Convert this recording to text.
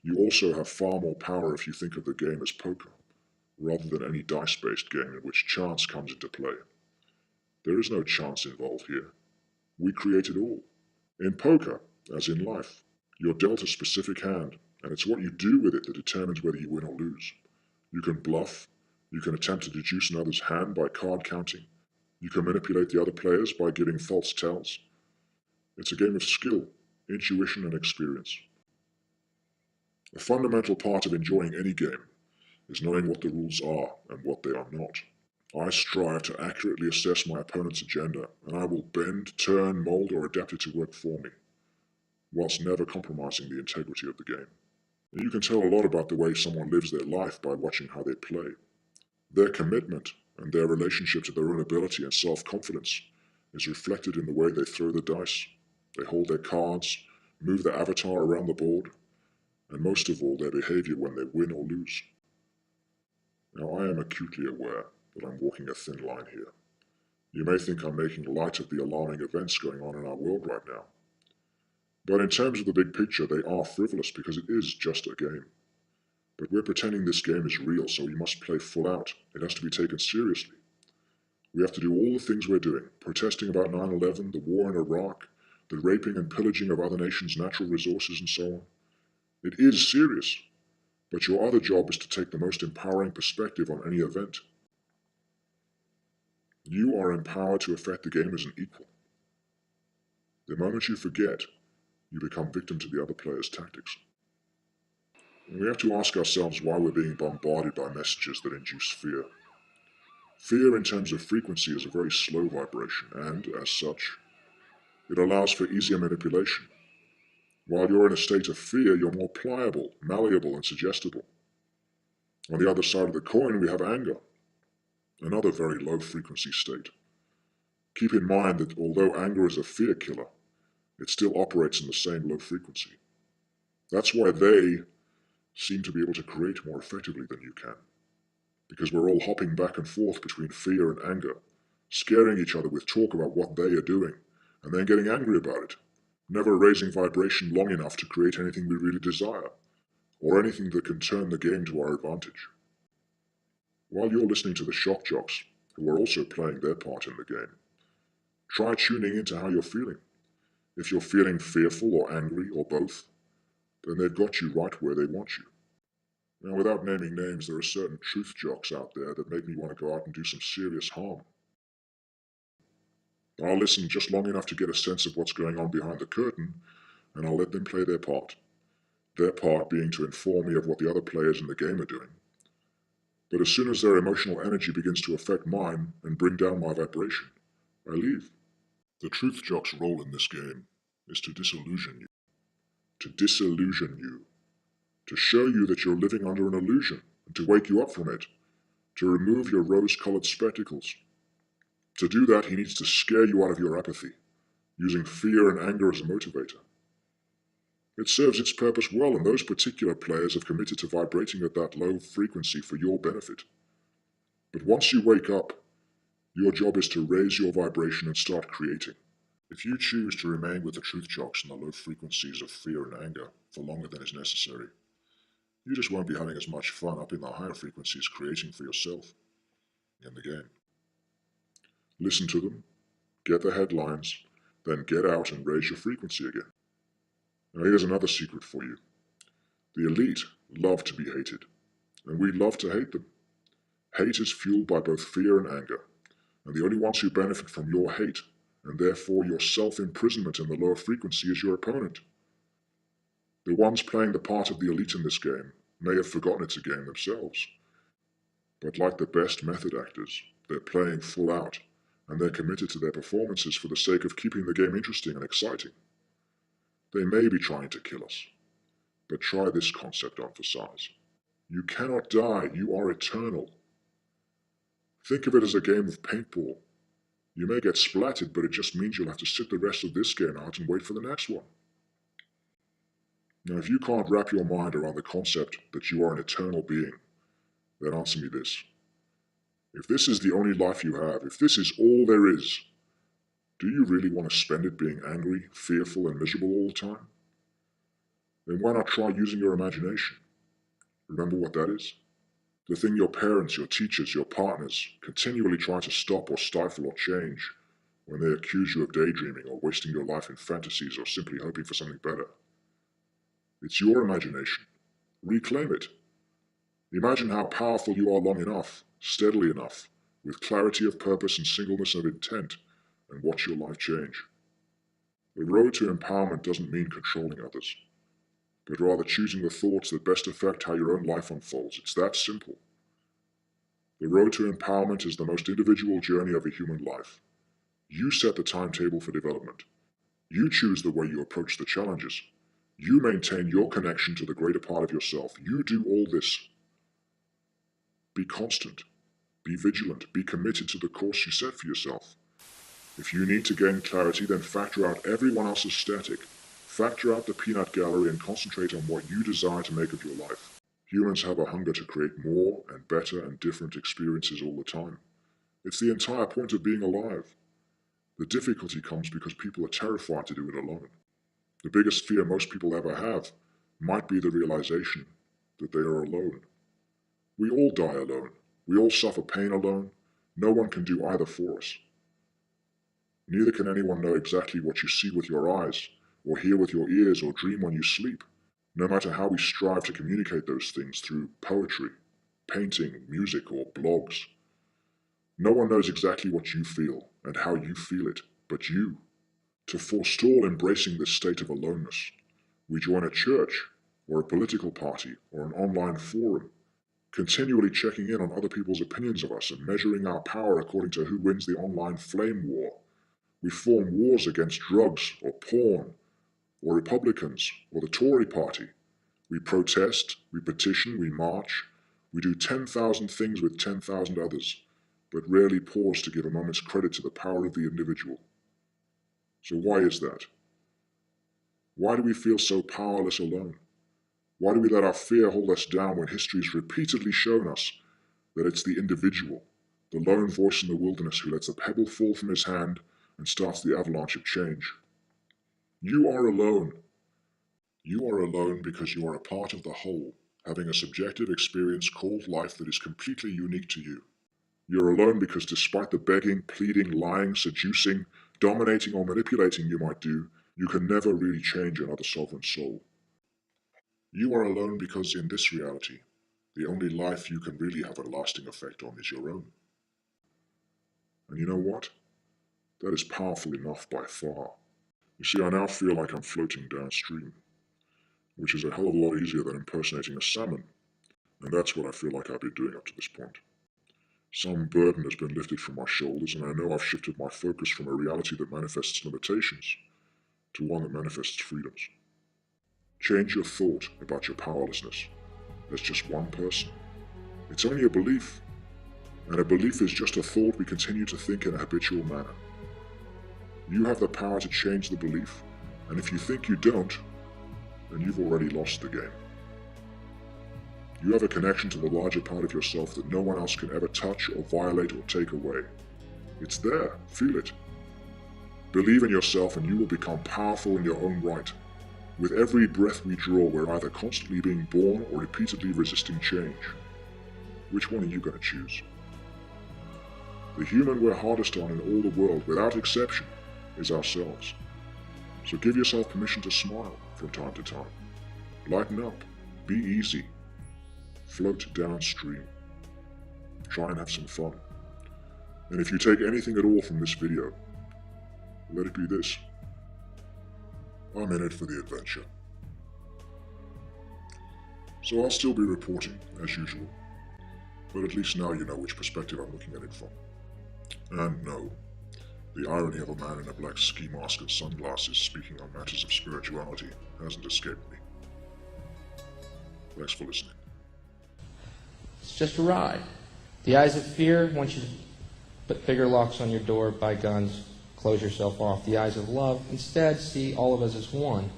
You also have far more power if you think of the game as poker, rather than any dice-based game in which chance comes into play. There is no chance involved here. We create it all. In poker, as in life, you're dealt a specific hand, and it's what you do with it that determines whether you win or lose. You can bluff, you can attempt to deduce another's hand by card counting, you can manipulate the other players by giving false tells. It's a game of skill, intuition, and experience. A fundamental part of enjoying any game is knowing what the rules are and what they are not. I strive to accurately assess my opponent's agenda, and I will bend, turn, mold, or adapt it to work for me, whilst never compromising the integrity of the game. And you can tell a lot about the way someone lives their life by watching how they play. Their commitment and their relationship to their own ability and self-confidence is reflected in the way they throw the dice, they hold their cards, move their avatar around the board, and most of all, their behavior when they win or lose. Now, I am acutely aware that I'm walking a thin line here. You may think I'm making light of the alarming events going on in our world right now. But in terms of the big picture, they are frivolous because it is just a game. But we're pretending this game is real, so we must play full out. It has to be taken seriously. We have to do all the things we're doing, protesting about 9/11, the war in Iraq, the raping and pillaging of other nations' natural resources, and so on. It is serious, but your other job is to take the most empowering perspective on any event. You are empowered to affect the game as an equal. The moment you forget, you become victim to the other player's tactics. And we have to ask ourselves why we're being bombarded by messages that induce fear. Fear in terms of frequency is a very slow vibration, and, as such, it allows for easier manipulation. While you're in a state of fear, you're more pliable, malleable, and suggestible. On the other side of the coin, we have anger, another very low-frequency state. Keep in mind that although anger is a fear killer, it still operates in the same low frequency. That's why they seem to be able to create more effectively than you can, because we're all hopping back and forth between fear and anger, scaring each other with talk about what they are doing, and then getting angry about it, never raising vibration long enough to create anything we really desire, or anything that can turn the game to our advantage. While you're listening to the shock jocks, who are also playing their part in the game, try tuning into how you're feeling. If you're feeling fearful or angry or both, then they've got you right where they want you. Now, without naming names, there are certain truth jocks out there that make me want to go out and do some serious harm. I'll listen just long enough to get a sense of what's going on behind the curtain, and I'll let them play their part. Their part being to inform me of what the other players in the game are doing. But as soon as their emotional energy begins to affect mine and bring down my vibration, I leave. The truth jock's role in this game is to disillusion you. To disillusion you. To show you that you're living under an illusion, and to wake you up from it. To remove your rose-colored spectacles. To do that, he needs to scare you out of your apathy, using fear and anger as a motivator. It serves its purpose well, and those particular players have committed to vibrating at that low frequency for your benefit. But once you wake up, your job is to raise your vibration and start creating. If you choose to remain with the truth jocks in the low frequencies of fear and anger for longer than is necessary, you just won't be having as much fun up in the higher frequencies creating for yourself in the game. Listen to them, get the headlines, then get out and raise your frequency again. Now here's another secret for you. The elite love to be hated, and we love to hate them. Hate is fueled by both fear and anger, and the only ones who benefit from your hate, and therefore your self-imprisonment in the lower frequency, is your opponent. The ones playing the part of the elite in this game may have forgotten it's a game themselves, but like the best method actors, they're playing full out, and they're committed to their performances for the sake of keeping the game interesting and exciting. They may be trying to kill us, but try this concept on for size. You cannot die, you are eternal. Think of it as a game of paintball. You may get splattered, but it just means you'll have to sit the rest of this game out and wait for the next one. Now, if you can't wrap your mind around the concept that you are an eternal being, then answer me this. If this is the only life you have, if this is all there is, do you really want to spend it being angry, fearful, and miserable all the time? Then why not try using your imagination? Remember what that is? The thing your parents, your teachers, your partners continually try to stop or stifle or change when they accuse you of daydreaming or wasting your life in fantasies or simply hoping for something better. It's your imagination. Reclaim it. Imagine how powerful you are long enough, steadily enough, with clarity of purpose and singleness of intent, and watch your life change. The road to empowerment doesn't mean controlling others, but rather choosing the thoughts that best affect how your own life unfolds. It's that simple. The road to empowerment is the most individual journey of a human life. You set the timetable for development. You choose the way you approach the challenges. You maintain your connection to the greater part of yourself. You do all this. Be constant. Be vigilant. Be committed to the course you set for yourself. If you need to gain clarity, then factor out everyone else's static. Factor out the peanut gallery and concentrate on what you desire to make of your life. Humans have a hunger to create more and better and different experiences all the time. It's the entire point of being alive. The difficulty comes because people are terrified to do it alone. The biggest fear most people ever have might be the realization that they are alone. We all die alone. We all suffer pain alone. No one can do either for us. Neither can anyone know exactly what you see with your eyes, or hear with your ears, or dream when you sleep, no matter how we strive to communicate those things through poetry, painting, music, or blogs. No one knows exactly what you feel and how you feel it, but you. To forestall embracing this state of aloneness, we join a church, or a political party, or an online forum, continually checking in on other people's opinions of us and measuring our power according to who wins the online flame war. We form wars against drugs, or porn, or Republicans, or the Tory party. We protest, we petition, we march, we do 10,000 things with 10,000 others, but rarely pause to give a moment's credit to the power of the individual. So why is that? Why do we feel so powerless alone? Why do we let our fear hold us down when history has repeatedly shown us that it's the individual, the lone voice in the wilderness who lets a pebble fall from his hand and starts the avalanche of change? You are alone. You are alone because you are a part of the whole, having a subjective experience called life that is completely unique to you. You're alone because despite the begging, pleading, lying, seducing, dominating or manipulating you might do, you can never really change another sovereign soul. You are alone because in this reality, the only life you can really have a lasting effect on is your own. And you know what? That is powerful enough by far. You see, I now feel like I'm floating downstream, which is a hell of a lot easier than impersonating a salmon, and that's what I feel like I've been doing up to this point. Some burden has been lifted from my shoulders, and I know I've shifted my focus from a reality that manifests limitations to one that manifests freedoms. Change your thought about your powerlessness as just one person. It's only a belief, and a belief is just a thought we continue to think in a habitual manner. You have the power to change the belief, and if you think you don't, then you've already lost the game. You have a connection to the larger part of yourself that no one else can ever touch or violate or take away. It's there, feel it. Believe in yourself and you will become powerful in your own right. With every breath we draw, we're either constantly being born or repeatedly resisting change. Which one are you going to choose? The human we're hardest on in all the world, without exception, is ourselves. So give yourself permission to smile from time to time. Lighten up. Be easy. Float downstream. Try and have some fun. And if you take anything at all from this video, let it be this. I'm in it for the adventure. So I'll still be reporting, as usual, but at least now you know which perspective I'm looking at it from. And no, the irony of a man in a black ski mask and sunglasses speaking on matters of spirituality hasn't escaped me. Thanks for listening. It's just a ride. The eyes of fear want you to put bigger locks on your door, buy guns, close yourself off. The eyes of love instead see all of us as one.